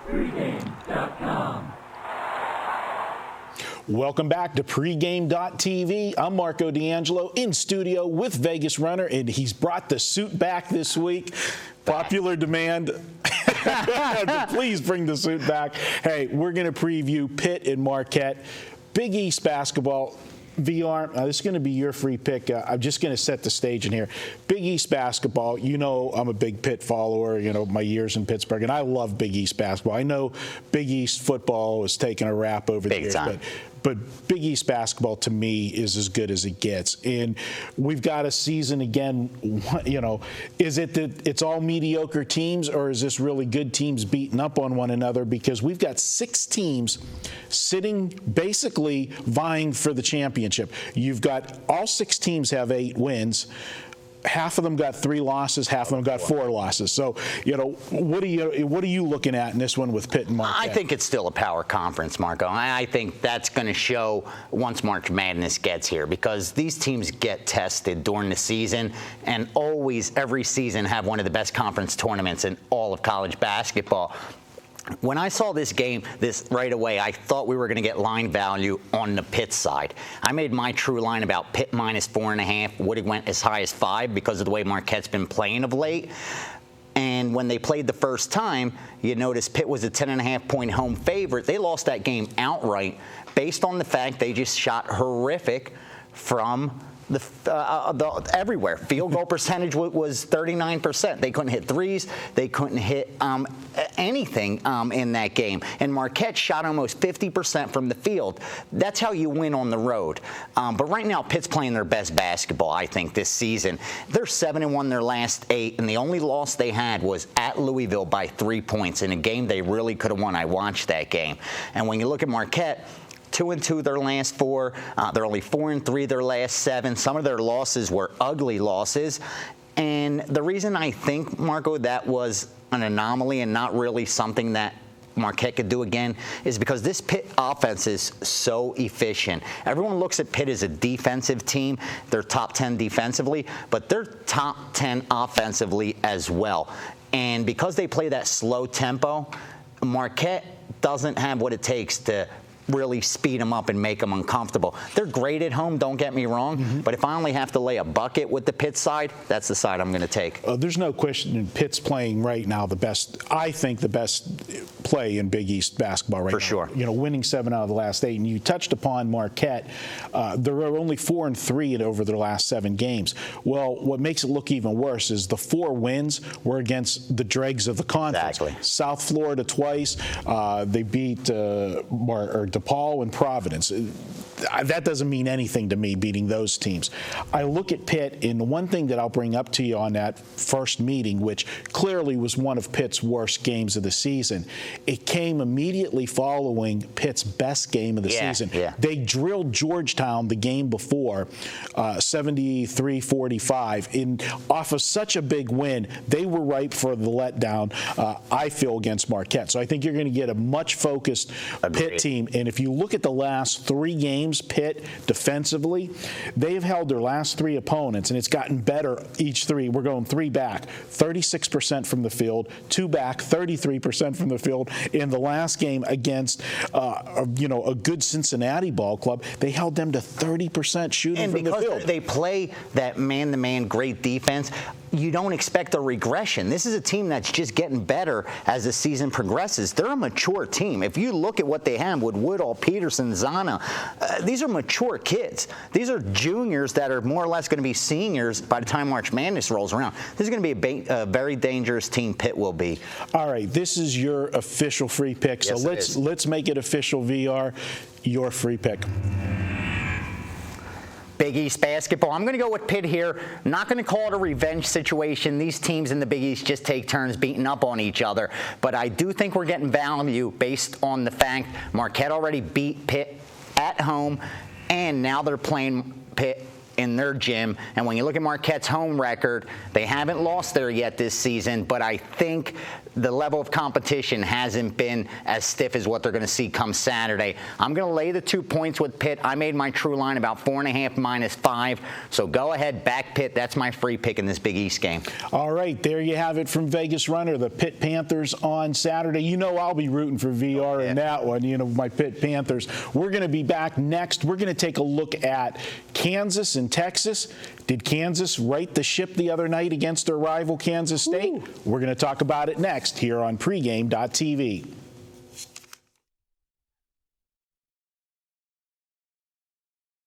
Pregame.com. Welcome back to Pregame.tv. I'm Marco D'Angelo in studio with Vegas Runner, and he's brought the suit back this week. Popular demand. Please bring the suit back. Hey, we're going to preview Pitt and Marquette. Big East basketball. VR, this is going to be your free pick. I'm just going to set the stage in here. Big East basketball, you know I'm a big Pitt follower, you know, my years in Pittsburgh, and I love Big East basketball. I know Big East football is taking a rap over the years, but Big East basketball to me is as good as it gets. And we've got a season again, you know, is it that it's all mediocre teams, or is this really good teams beating up on one another? Because we've got 6 teams sitting basically vying for the championship. You've got all 6 teams have 8 wins. Half of them got 3 losses, half of them got 4 losses. So, you know, what are you looking at in this one with Pitt and Marquette? I think it's still a power conference, Marco. I think that's going to show once March Madness gets here, because these teams get tested during the season and always, every season, have one of the best conference tournaments in all of college basketball. When I saw this game right away, I thought we were going to get line value on the Pitt side. I made my true line about Pitt minus 4.5. Would have went as high as 5 because of the way Marquette's been playing of late. And when they played the first time, you notice Pitt was a 10.5-point home favorite. They lost that game outright based on the fact they just shot horrific from everywhere. Field goal percentage was 39%. They couldn't hit threes. They couldn't hit anything in that game. And Marquette shot almost 50% from the field. That's how you win on the road. But right now, Pitt's playing their best basketball, I think, this season. They're 7-1 their last 8, and the only loss they had was at Louisville by 3 points in a game they really could have won. I watched that game. And when you look at Marquette, 2-2 their last 4. They're only 4-3 their last 7. Some of their losses were ugly losses. And the reason I think, Marco, that was an anomaly and not really something that Marquette could do again is because this Pitt offense is so efficient. Everyone looks at Pitt as a defensive team. They're top 10 defensively, but they're top 10 offensively as well. And because they play that slow tempo, Marquette doesn't have what it takes to really speed them up and make them uncomfortable. They're great at home, don't get me wrong, but if I only have to lay a bucket with the Pitt side, that's the side I'm going to take. There's no question Pitt's playing right now the best, I think the best play in Big East basketball right now. For sure. You know, winning 7 out of the last 8. And you touched upon Marquette. They're only 4-3 over their last 7 games. Well, what makes it look even worse is the 4 wins were against the dregs of the conference. Exactly. South Florida twice. They beat DePaul and Providence. That doesn't mean anything to me, beating those teams. I look at Pitt, and the one thing that I'll bring up to you on that first meeting, which clearly was one of Pitt's worst games of the season, it came immediately following Pitt's best game of the season. Yeah. They drilled Georgetown the game before, 73-45. And off of such a big win, they were ripe for the letdown, I feel, against Marquette. So I think you're going to get a much focused Pitt team. And if you look at the last 3 games, Pitt defensively, they've held their last 3 opponents, and it's gotten better each 3. We're going 3 back, 36% from the field, 2 back, 33% from the field. In the last game against, a good Cincinnati ball club, they held them to 30% shooting from the field. And because they play that man-to-man great defense, you don't expect a regression. This is a team that's just getting better as the season progresses. They're a mature team. If you look at what they have with Woodall, Peterson, Zana, these are mature kids. These are juniors that are more or less going to be seniors by the time March Madness rolls around. This is going to be a very dangerous team, Pitt will be. All right, this is your official free pick. So let's make it official, VR. Your free pick. Big East basketball. I'm going to go with Pitt here. Not going to call it a revenge situation. These teams in the Big East just take turns beating up on each other. But I do think we're getting value based on the fact Marquette already beat Pitt at home, and now they're playing Pitt in their gym. And when you look at Marquette's home record, they haven't lost there yet this season, but I think the level of competition hasn't been as stiff as what they're going to see come Saturday. I'm going to lay the 2 points with Pitt. I made my true line about 4.5 -5. So go ahead, back Pitt. That's my free pick in this Big East game. All right, there you have it from Vegas Runner, the Pitt Panthers on Saturday. You know I'll be rooting for VR in that one, my Pitt Panthers. We're going to be back next. We're going to take a look at Kansas and Texas. Did Kansas right the ship the other night against their rival Kansas State? We're going to talk about it next here on pregame.tv.